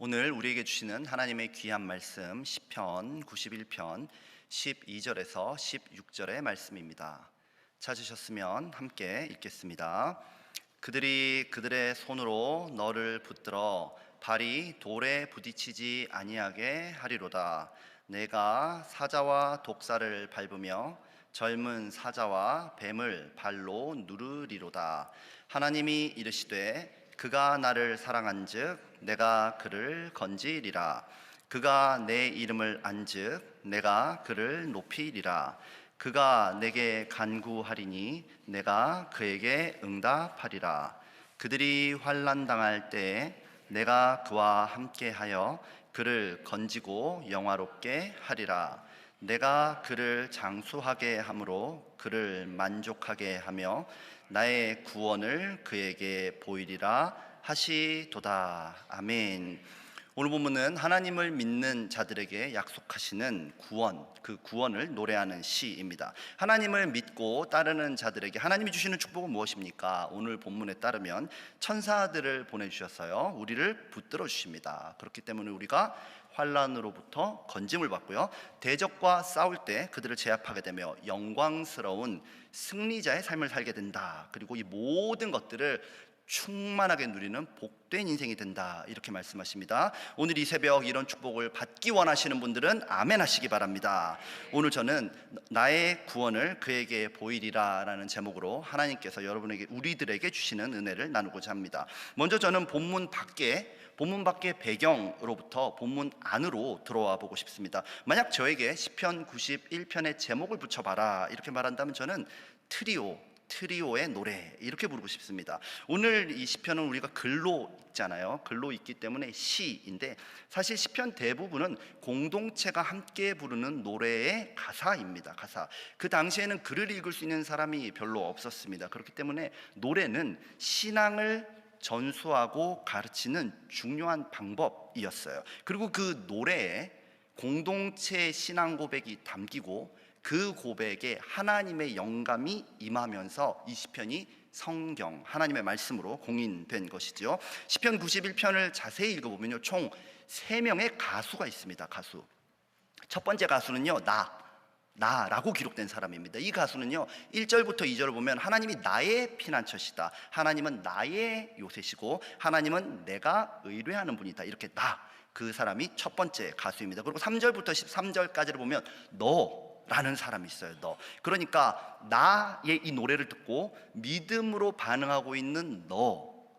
오늘 우리에게 주시는 하나님의 귀한 말씀 시편 91편 12절에서 16절의 말씀입니다. 찾으셨으면 함께 읽겠습니다. 그들이 그들의 손으로 너를 붙들어 발이 돌에 부딪히지 아니하게 하리로다. 내가 사자와 독사를 밟으며 젊은 사자와 뱀을 발로 누르리로다. 하나님이 이르시되 그가 나를 사랑한즉 내가 그를 건지리라. 그가 내 이름을 안즉 내가 그를 높이리라. 그가 내게 간구하리니 내가 그에게 응답하리라. 그들이 환난 당할 때에 내가 그와 함께하여 그를 건지고 영화롭게 하리라. 내가 그를 장수하게 함으로 그를 만족하게 하며 나의 구원을 그에게 보이리라 하시도다. 아멘. 오늘 본문은 하나님을 믿는 자들에게 약속하시는 구원, 그 구원을 노래하는 시입니다. 하나님을 믿고 따르는 자들에게 하나님이 주시는 축복은 무엇입니까? 오늘 본문에 따르면 천사들을 보내주셨어요. 우리를 붙들어 주십니다. 그렇기 때문에 우리가 환난으로부터 건짐을 받고요, 대적과 싸울 때 그들을 제압하게 되며 영광스러운 승리자의 삶을 살게 된다. 그리고 이 모든 것들을 충만하게 누리는 복된 인생이 된다, 이렇게 말씀하십니다. 오늘 이 새벽 이런 축복을 받기 원하시는 분들은 아멘 하시기 바랍니다. 오늘 저는 나의 구원을 그에게 보이리라 라는 제목으로 하나님께서 여러분에게, 우리들에게 주시는 은혜를 나누고자 합니다. 먼저 저는 본문 밖의 배경으로부터 본문 안으로 들어와 보고 싶습니다. 만약 저에게 시편 91편의 제목을 붙여봐라 이렇게 말한다면 저는 트리오의 노래 이렇게 부르고 싶습니다. 오늘 이 시편은 우리가 글로 읽잖아요. 글로 읽기 때문에 시인데, 사실 시편 대부분은 공동체가 함께 부르는 노래의 가사입니다. 가사. 그 당시에는 글을 읽을 수 있는 사람이 별로 없었습니다. 그렇기 때문에 노래는 신앙을 전수하고 가르치는 중요한 방법이었어요. 그리고 그 노래에 공동체의 신앙 고백이 담기고 그 고백에 하나님의 영감이 임하면서 이 시편이 성경, 하나님의 말씀으로 공인된 것이죠. 시편 91편을 자세히 읽어보면요, 총 3명의 가수가 있습니다. 가수. 첫 번째 가수는요, 나라고 기록된 사람입니다. 이 가수는요, 1절부터 2절을 보면 하나님이 나의 피난처시다, 하나님은 나의 요새시고 하나님은 내가 의뢰하는 분이다, 이렇게 그 사람이 첫 번째 가수입니다. 그리고 3절부터 13절까지를 보면 라는 사람이 있어요. 그러니까 나의 이 노래를 듣고 믿음으로 반응하고 있는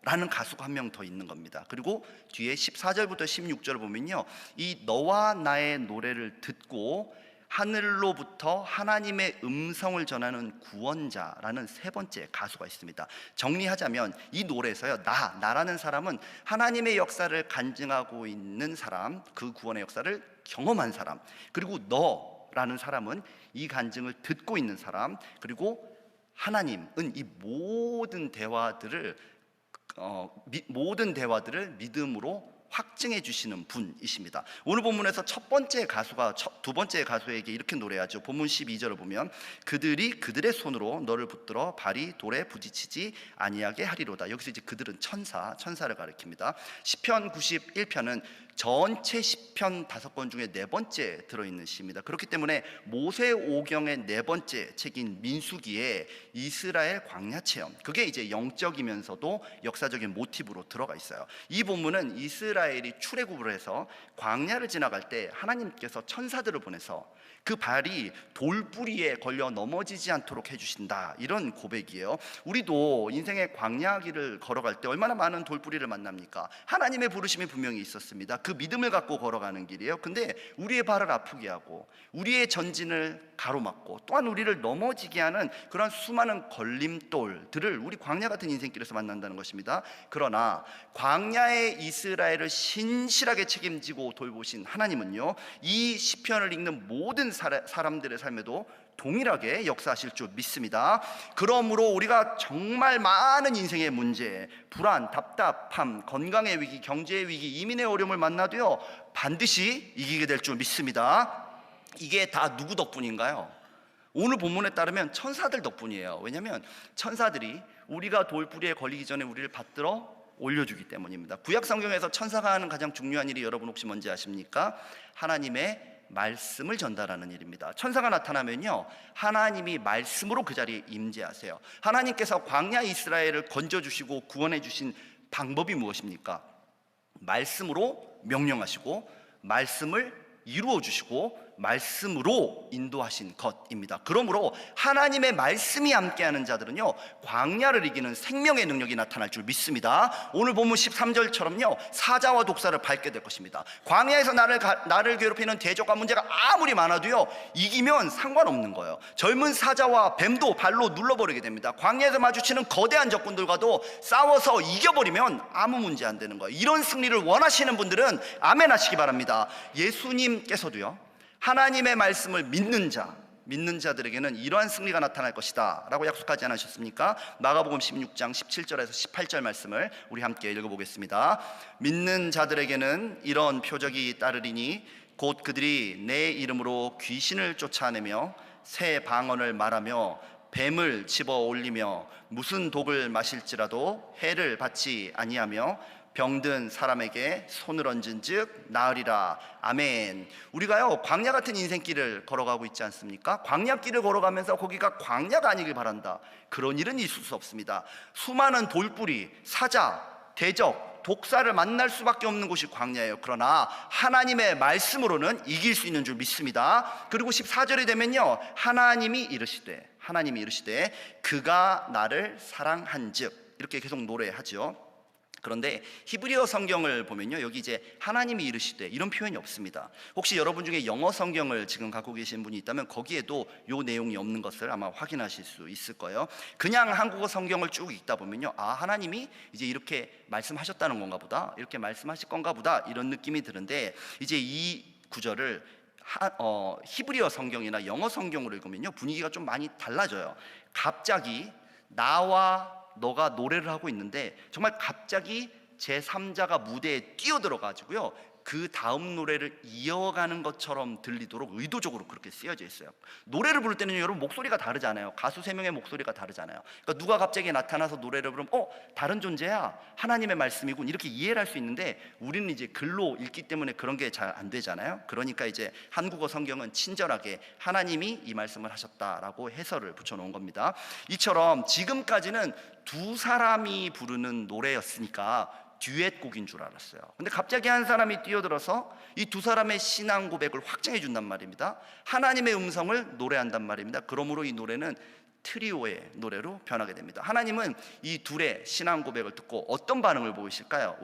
라는 가수가 한 명 더 있는 겁니다. 그리고 뒤에 14절부터 16절을 보면요, 이 너와 나의 노래를 듣고 하늘로부터 하나님의 음성을 전하는 구원자라는 세 번째 가수가 있습니다. 정리하자면 이 노래에서요, 나라는 사람은 하나님의 역사를 간증하고 있는 사람, 그 구원의 역사를 경험한 사람, 그리고 라는 사람은 이 간증을 듣고 있는 사람, 그리고 하나님은 이 모든 대화들을 믿음으로 확증해 주시는 분이십니다. 오늘 본문에서 첫 번째 가수가 두 번째 가수에게 이렇게 노래하죠. 본문 12절을 보면 그들이 그들의 손으로 너를 붙들어 발이 돌에 부딪히지 아니하게 하리로다. 여기서 이제 그들은 천사를 가리킵니다. 시편 91편은 전체 시편 5권 중에 4번째 들어있는 시입니다. 그렇기 때문에 모세오경의 4번째 책인 민수기에 이스라엘 광야 체험, 그게 이제 영적이면서도 역사적인 모티브로 들어가 있어요. 이 본문은 이스라엘이 출애굽을 해서 광야를 지나갈 때 하나님께서 천사들을 보내서 그 발이 돌뿌리에 걸려 넘어지지 않도록 해주신다, 이런 고백이에요. 우리도 인생의 광야길을 걸어갈 때 얼마나 많은 돌뿌리를 만납니까? 하나님의 부르심이 분명히 있었습니다. 그 믿음을 갖고 걸어가는 길이에요. 근데 우리의 발을 아프게 하고 우리의 전진을 가로막고 또한 우리를 넘어지게 하는 그런 수많은 걸림돌들을 우리 광야 같은 인생길에서 만난다는 것입니다. 그러나 광야의 이스라엘을 신실하게 책임지고 돌보신 하나님은요, 이 시편을 읽는 모든 사람들의 삶에도 동일하게 역사하실 줄 믿습니다. 그러므로 우리가 정말 많은 인생의 문제, 불안, 답답함, 건강의 위기, 경제의 위기, 이민의 어려움을 만나도요, 반드시 이기게 될 줄 믿습니다. 이게 다 누구 덕분인가요? 오늘 본문에 따르면 천사들 덕분이에요. 왜냐하면 천사들이 우리가 돌뿌리에 걸리기 전에 우리를 받들어 올려주기 때문입니다. 구약 성경에서 천사가 하는 가장 중요한 일이 여러분 혹시 뭔지 아십니까? 하나님의 말씀을 전달하는 일입니다. 천사가 나타나면요, 하나님이 말씀으로 그 자리에 임재하세요. 하나님께서 광야 이스라엘을 건져주시고 구원해 주신 방법이 무엇입니까? 말씀으로 명령하시고 말씀을 이루어 주시고 말씀으로 인도하신 것입니다. 그러므로 하나님의 말씀이 함께하는 자들은요, 광야를 이기는 생명의 능력이 나타날 줄 믿습니다. 오늘 본문 13절처럼요, 사자와 독사를 밟게 될 것입니다. 광야에서 나를 괴롭히는 대적과 문제가 아무리 많아도요, 이기면 상관없는 거예요. 젊은 사자와 뱀도 발로 눌러버리게 됩니다. 광야에서 마주치는 거대한 적군들과도 싸워서 이겨버리면 아무 문제 안 되는 거예요. 이런 승리를 원하시는 분들은 아멘 하시기 바랍니다. 예수님께서도요, 하나님의 말씀을 믿는 자들에게는 이러한 승리가 나타날 것이다 라고 약속하지 않으셨습니까? 마가복음 16장 17절에서 18절 말씀을 우리 함께 읽어보겠습니다. 믿는 자들에게는 이런 표적이 따르리니 곧 그들이 내 이름으로 귀신을 쫓아내며 새 방언을 말하며 뱀을 집어 올리며 무슨 독을 마실지라도 해를 받지 아니하며 병든 사람에게 손을 얹은 즉 나으리라. 아멘. 우리가요, 광야 같은 인생길을 걸어가고 있지 않습니까? 광야길을 걸어가면서 거기가 광야가 아니길 바란다, 그런 일은 있을 수 없습니다. 수많은 돌뿌리, 사자, 대적, 독사를 만날 수밖에 없는 곳이 광야예요. 그러나 하나님의 말씀으로는 이길 수 있는 줄 믿습니다. 그리고 14절이 되면요, 하나님이 이르시되 그가 나를 사랑한즉, 이렇게 계속 노래하죠. 그런데 히브리어 성경을 보면요, 여기 이제 하나님이 이르시되 이런 표현이 없습니다. 혹시 여러분 중에 영어 성경을 지금 갖고 계신 분이 있다면 거기에도 이 내용이 없는 것을 아마 확인하실 수 있을 거예요. 그냥 한국어 성경을 쭉 읽다 보면요, 아, 하나님이 이제 이렇게 말씀하셨다는 건가 보다, 이렇게 말씀하실 건가 보다, 이런 느낌이 드는데, 이제 이 구절을 히브리어 성경이나 영어 성경으로 읽으면요, 분위기가 좀 많이 달라져요. 갑자기 나와 너가 노래를 하고 있는데 정말 갑자기 제3자가 무대에 뛰어들어가지고요, 그 다음 노래를 이어가는 것처럼 들리도록 의도적으로 그렇게 쓰여져 있어요. 노래를 부를 때는 여러분 목소리가 다르잖아요. 가수 3명의 목소리가 다르잖아요. 그러니까 누가 갑자기 나타나서 노래를 부르면 다른 존재야, 하나님의 말씀이군, 이렇게 이해를 할 수 있는데, 우리는 이제 글로 읽기 때문에 그런 게 잘 안 되잖아요. 그러니까 이제 한국어 성경은 친절하게 하나님이 이 말씀을 하셨다라고 해설을 붙여놓은 겁니다. 이처럼 지금까지는 두 사람이 부르는 노래였으니까 듀엣곡인 줄 알았어요. 근데 갑자기 한 사람이 뛰어들어서 이 두 사람의 신앙 고백을 확증해 준단 말입니다. 하나님의 음성을 노래한단 말입니다. 그러므로 이 노래는 트리오의 노래로 변하게 됩니다. 하나님은 이 둘의 신앙 고백을 듣고 어떤 반응을 보이실까요?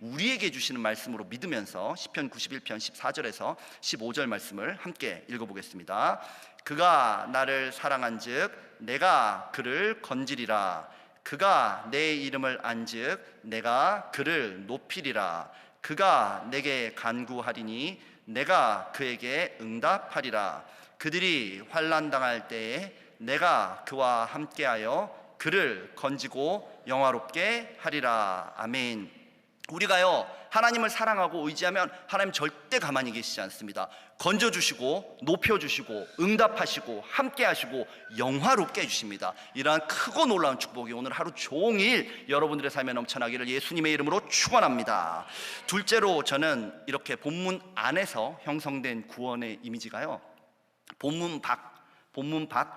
우리에게 주시는 말씀으로 믿으면서 시편 91편 14절에서 15절 말씀을 함께 읽어보겠습니다. 그가 나를 사랑한즉 내가 그를 건지리라. 그가 내 이름을 안즉 내가 그를 높이리라. 그가 내게 간구하리니 내가 그에게 응답하리라. 그들이 환난 당할 때에 내가 그와 함께하여 그를 건지고 영화롭게 하리라. 아멘. 우리가요, 하나님을 사랑하고 의지하면 하나님 절대 가만히 계시지 않습니다. 건져주시고 높여주시고 응답하시고 함께하시고 영화롭게 해주십니다. 이러한 크고 놀라운 축복이 오늘 하루 종일 여러분들의 삶에 넘쳐나기를 예수님의 이름으로 축원합니다. 둘째로, 저는 이렇게 본문 안에서 형성된 구원의 이미지가요, 본문 밖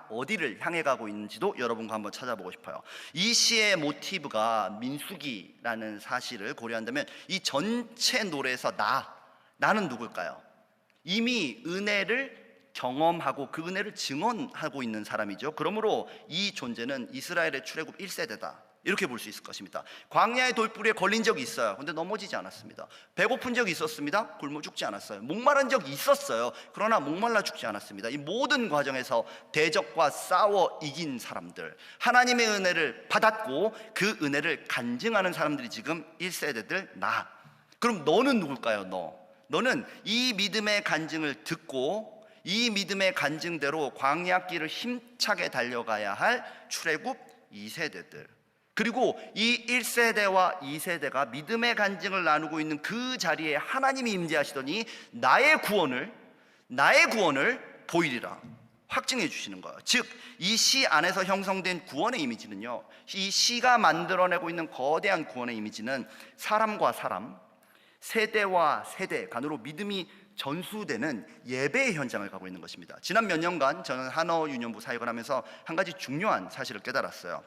어디를 향해 가고 있는지도 여러분과 한번 찾아보고 싶어요. 이 시의 모티브가 민수기라는 사실을 고려한다면 이 전체 노래에서 나는 누굴까요? 이미 은혜를 경험하고 그 은혜를 증언하고 있는 사람이죠. 그러므로 이 존재는 이스라엘의 출애굽 1세대다, 이렇게 볼 수 있을 것입니다. 광야의 돌뿌리에 걸린 적이 있어요. 근데 넘어지지 않았습니다. 배고픈 적이 있었습니다. 굶어 죽지 않았어요. 목마른 적이 있었어요. 그러나 목말라 죽지 않았습니다. 이 모든 과정에서 대적과 싸워 이긴 사람들, 하나님의 은혜를 받았고 그 은혜를 간증하는 사람들이 지금 1세대들 그럼 너는 누굴까요? 너는 이 믿음의 간증을 듣고 이 믿음의 간증대로 광야길을 힘차게 달려가야 할 출애굽 2세대들, 그리고 이 1세대와 2세대가 믿음의 간증을 나누고 있는 그 자리에 하나님이 임재하시더니 나의 구원을 보이리라. 확증해 주시는 거예요. 즉, 이 시 안에서 형성된 구원의 이미지는요, 이 시가 만들어내고 있는 거대한 구원의 이미지는 사람과 사람, 세대와 세대 간으로 믿음이 전수되는 예배의 현장을 가고 있는 것입니다. 지난 몇 년간 저는 한어 유년부 사역을 하면서 한 가지 중요한 사실을 깨달았어요.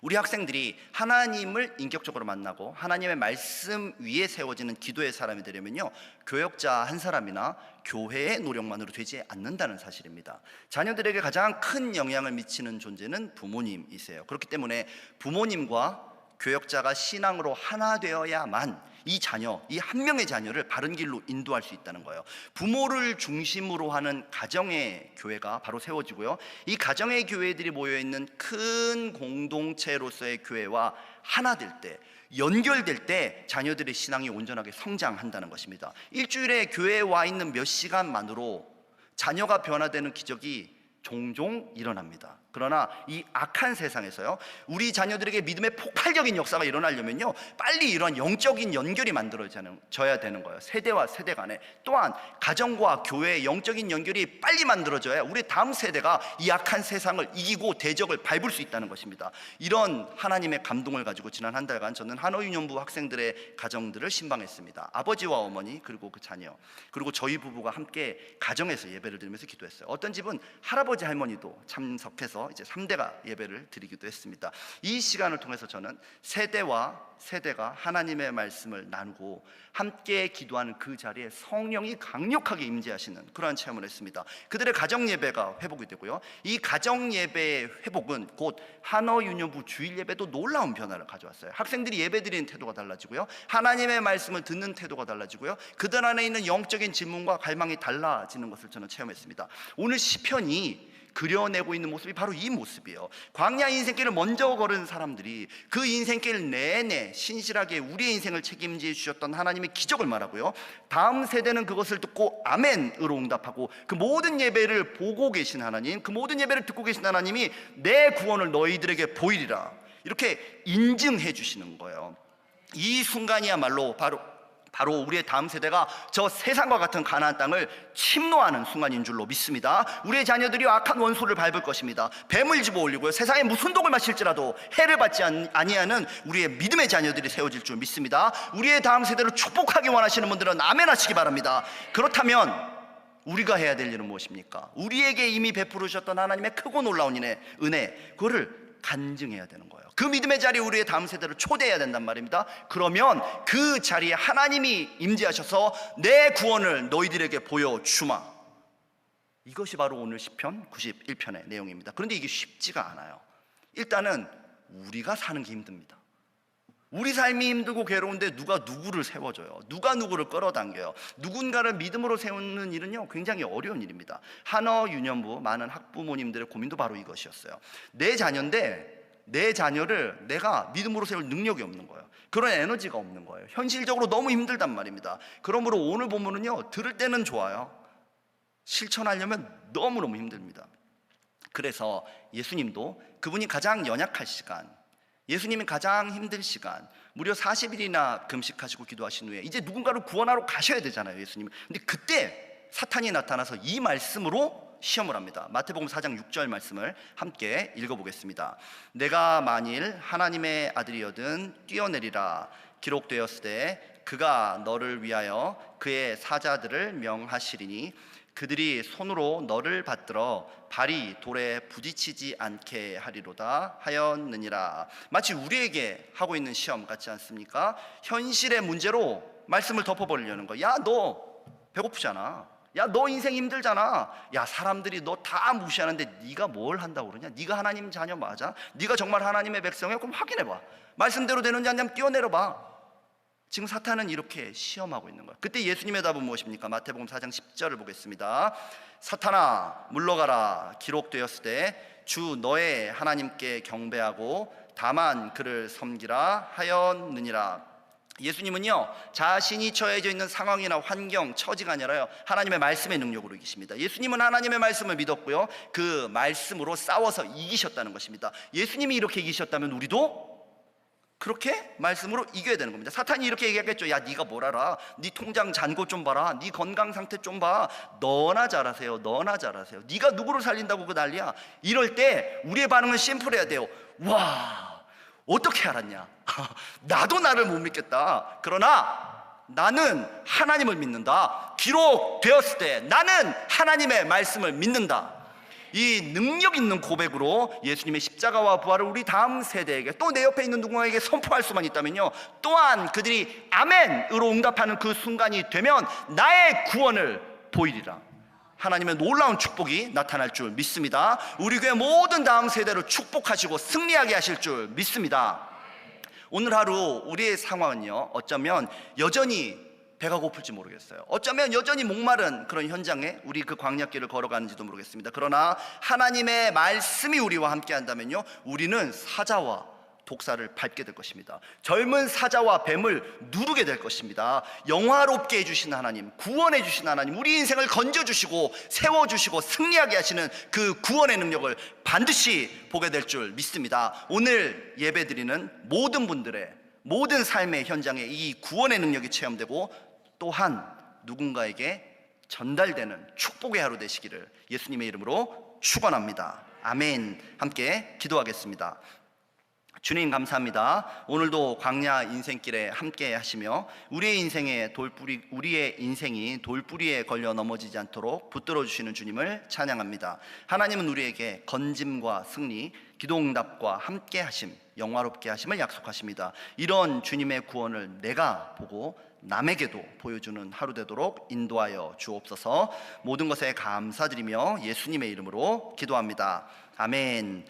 우리 학생들이 하나님을 인격적으로 만나고 하나님의 말씀 위에 세워지는 기도의 사람이 되려면요, 교역자 한 사람이나 교회의 노력만으로 되지 않는다는 사실입니다. 자녀들에게 가장 큰 영향을 미치는 존재는 부모님이세요. 그렇기 때문에 부모님과 교역자가 신앙으로 하나 되어야만 이 자녀, 이 한 명의 자녀를 바른 길로 인도할 수 있다는 거예요. 부모를 중심으로 하는 가정의 교회가 바로 세워지고요, 이 가정의 교회들이 모여있는 큰 공동체로서의 교회와 하나 될 때, 연결될 때 자녀들의 신앙이 온전하게 성장한다는 것입니다. 일주일에 교회에 와 있는 몇 시간만으로 자녀가 변화되는 기적이 종종 일어납니다. 그러나 이 악한 세상에서요, 우리 자녀들에게 믿음의 폭발적인 역사가 일어나려면요, 빨리 이런 영적인 연결이 만들어져야 되는 거예요. 세대와 세대 간에. 또한 가정과 교회의 영적인 연결이 빨리 만들어져야 우리 다음 세대가 이 악한 세상을 이기고 대적을 밟을 수 있다는 것입니다. 이런 하나님의 감동을 가지고 지난 한 달간 저는 한어유년부 학생들의 가정들을 신방했습니다. 아버지와 어머니, 그리고 그 자녀, 그리고 저희 부부가 함께 가정에서 예배를 드리면서 기도했어요. 어떤 집은 할아버지 할머니도 참석해서 이제 3대가 예배를 드리기도 했습니다. 이 시간을 통해서 저는 세대와 세대가 하나님의 말씀을 나누고 함께 기도하는 그 자리에 성령이 강력하게 임재하시는 그러한 체험을 했습니다. 그들의 가정 예배가 회복이 되고요, 이 가정 예배의 회복은 곧 한어유년부 주일 예배도 놀라운 변화를 가져왔어요. 학생들이 예배 드리는 태도가 달라지고요, 하나님의 말씀을 듣는 태도가 달라지고요, 그들 안에 있는 영적인 질문과 갈망이 달라지는 것을 저는 체험했습니다. 오늘 시편이 그려내고 있는 모습이 바로 이 모습이에요. 광야 인생길을 먼저 걸은 사람들이 그 인생길 내내 신실하게 우리의 인생을 책임져 주셨던 하나님의 기적을 말하고요, 다음 세대는 그것을 듣고 아멘으로 응답하고 그 모든 예배를 보고 계신 하나님, 그 모든 예배를 듣고 계신 하나님이 내 구원을 너희들에게 보이리라, 이렇게 인증해 주시는 거예요. 이 순간이야말로 바로 우리의 다음 세대가 저 세상과 같은 가나안 땅을 침노하는 순간인 줄로 믿습니다. 우리의 자녀들이 악한 원수를 밟을 것입니다. 뱀을 집어 올리고요, 세상에 무슨 독을 마실지라도 해를 받지 아니하는 우리의 믿음의 자녀들이 세워질 줄 믿습니다. 우리의 다음 세대를 축복하기 원하시는 분들은 아멘 하시기 바랍니다. 그렇다면 우리가 해야 될 일은 무엇입니까? 우리에게 이미 베풀으셨던 하나님의 크고 놀라운 은혜, 그거를 간증해야 되는 거예요. 그 믿음의 자리에 우리의 다음 세대를 초대해야 된단 말입니다. 그러면 그 자리에 하나님이 임재하셔서 내 구원을 너희들에게 보여주마, 이것이 바로 오늘 시편 91편의 내용입니다. 그런데 이게 쉽지가 않아요. 일단은 우리가 사는 게 힘듭니다. 우리 삶이 힘들고 괴로운데 누가 누구를 세워줘요? 누가 누구를 끌어당겨요? 누군가를 믿음으로 세우는 일은요, 굉장히 어려운 일입니다. 한어유년부 많은 학부모님들의 고민도 바로 이것이었어요. 내 자녀인데 내 자녀를 내가 믿음으로 세울 능력이 없는 거예요. 그런 에너지가 없는 거예요. 현실적으로 너무 힘들단 말입니다. 그러므로 오늘 본문은요, 들을 때는 좋아요, 실천하려면 너무너무 힘듭니다. 그래서 예수님도 그분이 가장 연약할 시간, 예수님이 가장 힘들 시간, 무려 40일이나 금식하시고 기도하신 후에 이제 누군가를 구원하러 가셔야 되잖아요, 예수님. 근데 그때 사탄이 나타나서 이 말씀으로 시험을 합니다. 마태복음 4장 6절 말씀을 함께 읽어보겠습니다. 내가 만일 하나님의 아들이여든 뛰어내리라, 기록되었을 때 그가 너를 위하여 그의 사자들을 명하시리니 그들이 손으로 너를 받들어 발이 돌에 부딪히지 않게 하리로다 하였느니라. 마치 우리에게 하고 있는 시험 같지 않습니까? 현실의 문제로 말씀을 덮어버리려는 거야. 야, 너 배고프잖아. 야, 너 인생 힘들잖아. 야, 사람들이 너 다 무시하는데 네가 뭘 한다고 그러냐? 네가 하나님 자녀 맞아? 네가 정말 하나님의 백성이야? 그럼 확인해봐. 말씀대로 되는지 안 되면 뛰어내려봐. 지금 사탄은 이렇게 시험하고 있는 거예요. 그때 예수님의 답은 무엇입니까? 마태복음 4장 10절을 보겠습니다. 사탄아 물러가라, 기록되었을 때 주 너의 하나님께 경배하고 다만 그를 섬기라 하였느니라. 예수님은요, 자신이 처해져 있는 상황이나 환경, 처지가 아니라요, 하나님의 말씀의 능력으로 이기십니다. 예수님은 하나님의 말씀을 믿었고요, 그 말씀으로 싸워서 이기셨다는 것입니다. 예수님이 이렇게 이기셨다면 우리도 그렇게 말씀으로 이겨야 되는 겁니다. 사탄이 이렇게 얘기하겠죠. 야, 네가 뭘 알아? 네 통장 잔고 좀 봐라. 네 건강 상태 좀 봐. 너나 잘하세요. 너나 잘하세요. 네가 누구를 살린다고 그 난리야. 이럴 때 우리의 반응은 심플해야 돼요. 와, 어떻게 알았냐? 나도 나를 못 믿겠다. 그러나 나는 하나님을 믿는다. 기록되었을 때 나는 하나님의 말씀을 믿는다. 이 능력 있는 고백으로 예수님의 십자가와 부활을 우리 다음 세대에게, 또 내 옆에 있는 누군가에게 선포할 수만 있다면요, 또한 그들이 아멘으로 응답하는 그 순간이 되면 나의 구원을 보이리라. 하나님의 놀라운 축복이 나타날 줄 믿습니다. 우리 교회 모든 다음 세대를 축복하시고 승리하게 하실 줄 믿습니다. 오늘 하루 우리의 상황은요, 어쩌면 여전히 배가 고플지 모르겠어요. 어쩌면 여전히 목마른 그런 현장에 우리 그 광야길을 걸어가는지도 모르겠습니다. 그러나 하나님의 말씀이 우리와 함께 한다면요, 우리는 사자와 독사를 밟게 될 것입니다. 젊은 사자와 뱀을 누르게 될 것입니다. 영화롭게 해주신 하나님, 구원해 주신 하나님, 우리 인생을 건져주시고 세워주시고 승리하게 하시는 그 구원의 능력을 반드시 보게 될 줄 믿습니다. 오늘 예배드리는 모든 분들의 모든 삶의 현장에 이 구원의 능력이 체험되고 또한 누군가에게 전달되는 축복의 하루 되시기를 예수님의 이름으로 축원합니다. 아멘. 함께 기도하겠습니다. 주님 감사합니다. 오늘도 광야 인생길에 함께 하시며 우리의 인생이 돌뿌리에 걸려 넘어지지 않도록 붙들어 주시는 주님을 찬양합니다. 하나님은 우리에게 건짐과 승리, 기도응답과 함께 하심, 영화롭게 하심을 약속하십니다. 이런 주님의 구원을 내가 보고 남에게도 보여주는 하루 되도록 인도하여 주옵소서. 모든 것에 감사드리며 예수님의 이름으로 기도합니다. 아멘.